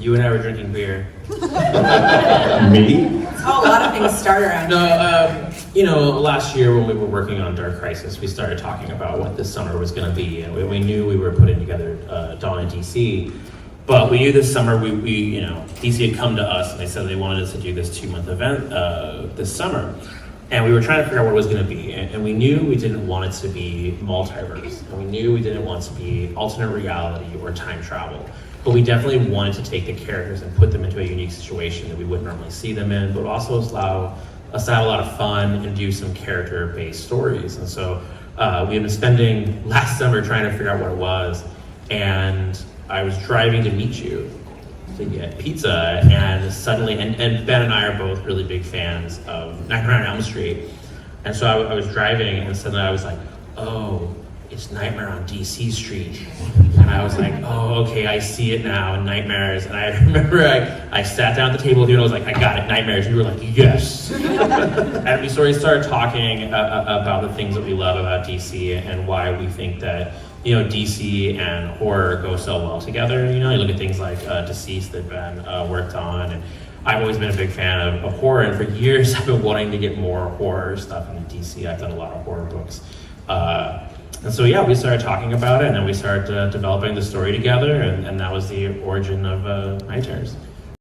You and I were drinking beer. Me? That's how a lot of things start around here. No, last year when we were working on Dark Crisis, we started talking about what this summer was going to be, and we knew we were putting together Dawn in DC. But we knew this summer, DC had come to us and they said they wanted us to do this 2-month event this summer. And we were trying to figure out what it was going to be. And we knew we didn't want it to be multiverse. And we knew we didn't want it to be alternate reality or time travel. But we definitely wanted to take the characters and put them into a unique situation that we wouldn't normally see them in, but also allow us to have a lot of fun and do some character-based stories. And so we had been spending last summer trying to figure out what it was. And I was driving to meet you to get pizza, and suddenly, and Ben and I are both really big fans of Nightmare on Elm Street, and so I was driving, and suddenly I was like, oh, it's Nightmare on DC Street, and I was like, oh, okay, I see it now, Nightmares, and I remember I sat down at the table with you, and I was like, I got it, Nightmares, and you were like, yes, and we sort of started talking about the things that we love about DC, and why we think that DC and horror go so well together. You look at things like Deceased that Ben worked on, and I've always been a big fan of horror, and for years I've been wanting to get more horror stuff into DC. I've done a lot of horror books. And so we started talking about it, and then we started developing the story together, and that was the origin of Night Terrors.